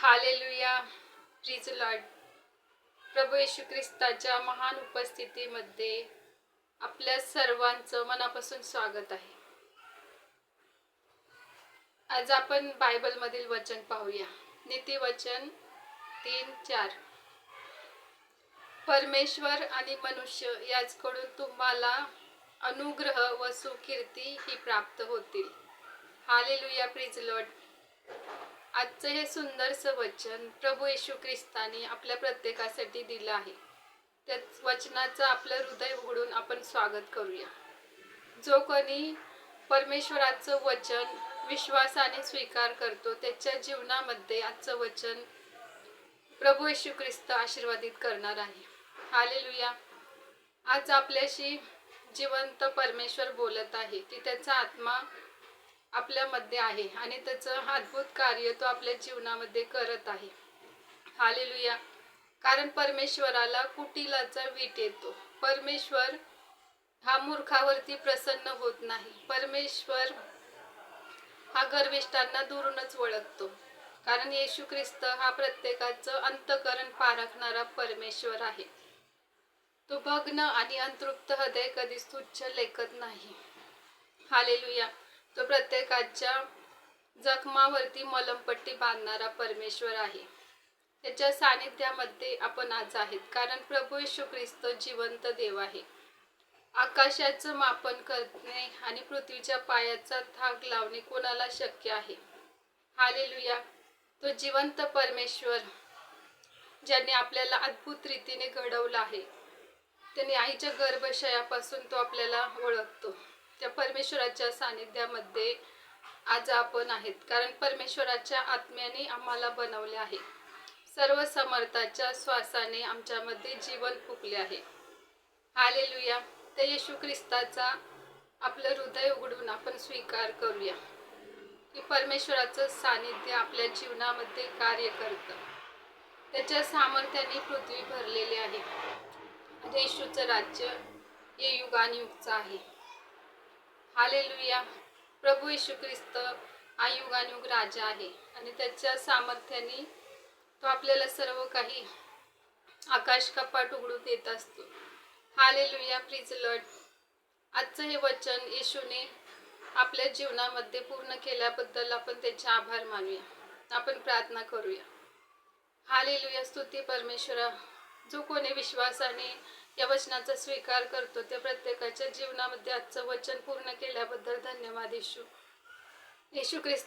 Hallelujah, प्रिज Lord. प्रभू येशू ख्रिस्ताच्या महान उपस्थितीमध्ये आपल्या सर्वांचं मनापासून स्वागत आहे. आज आपण बायबलमधील वचन पाहूया. नीतिवचन 3:4. परमेश्वर आणि मनुष्य याचकडून तुम्हाला अनुग्रह व सुकीर्ती ही प्राप्त होतील. Hallelujah, प्रिज Lord. आजचं हे सुंदरसं वचन प्रभू येशू ख्रिस्ताने आपल्या प्रत्येकासाठी दिलं आहे. त्या वचनाचं आपलं हृदय उघडून आपण स्वागत करूया. जो कोणी परमेश्वराचं वचन विश्वासाने स्वीकार करतो त्याच्या जीवनामध्ये आजचं वचन प्रभू येशू ख्रिस्त आशीर्वादित करणार आहे. हालेलुया. आज आपल्याशी जिवंत परमेश्वर बोलत आहे की त्याचा आत्मा आपल्यामध्ये आहे आणि त्याचं अद्भुत कार्य तो आपल्या जीवनामध्ये करत आहे. हालेलुया. कारण परमेश्वराला कुटिलाचा वीट येतो. परमेश्वर हा मूर्खावरती प्रसन्न होत नाही. परमेश्वर हा गर्विष्ठांना दुरूनच ओळखतो. कारण येशू ख्रिस्त हा प्रत्येकाचं अंतःकरण पारखणारा परमेश्वर आहे. तो भग्न आणि अंतृप्त हृदय कधीच तुच्छ लेखत नाही. हालेलुया. तो प्रत्येकाच्या जखमावरती मलमपट्टी बांधणारा परमेश्वर आहे. त्याच्या सानिध्यामध्ये आपण आज आहेत कारण प्रभू येशू ख्रिस्त जिवंत देव आहे. आकाशाचं मापन करणे आणि पृथ्वीच्या पायाचा थाक लावणे कोणाला शक्य आहे. हालेलुया. तो जिवंत परमेश्वर ज्याने आपल्याला अद्भुत रीतीने घडवलं आहे. त्याने आईच्या गर्भशयापासून तो आपल्याला ओळखतो. त्या परमेश्वराच्या सानिध्यामध्ये आज आपण आहेत कारण परमेश्वराच्या आत्म्याने आम्हाला बनवले आहे. सर्व समर्थाच्या श्वासाने आमच्यामध्ये जीवन फुकले आहे. हालेलुया. त्या येशू ख्रिस्ताचा आपलं हृदय उघडून आपण स्वीकार करूया की परमेश्वराचं सानिध्य आपल्या जीवनामध्ये कार्य करतं. त्याच्या सामर्थ्याने पृथ्वी भरलेली आहे. येशूचं राज्य हे युगानुयुगचं आहे. हालेलुया. प्रभू येशू ख्रिस्त हा युगानुयुग राजा आहे आणि त्याच्या सामर्थ्याने तो आपल्याला सर्व काही आकाश कपाट उघडून देत असतो. Hallelujah, प्रिज Lord. आजचं हे वचन येशूने आपल्या जीवनामध्ये पूर्ण केल्याबद्दल आपण त्याचे आभार मानूया. आपण प्रार्थना करूया. हालेलुया. स्तुती परमेश्वरा. जो कोणी विश्वासाने या वचनाचा स्वीकार करतो त्या प्रत्येकाच्या जीवनामध्ये आजचं वचन पूर्ण केल्याबद्दल धन्यवाद येशू. येशू ख्रिस्त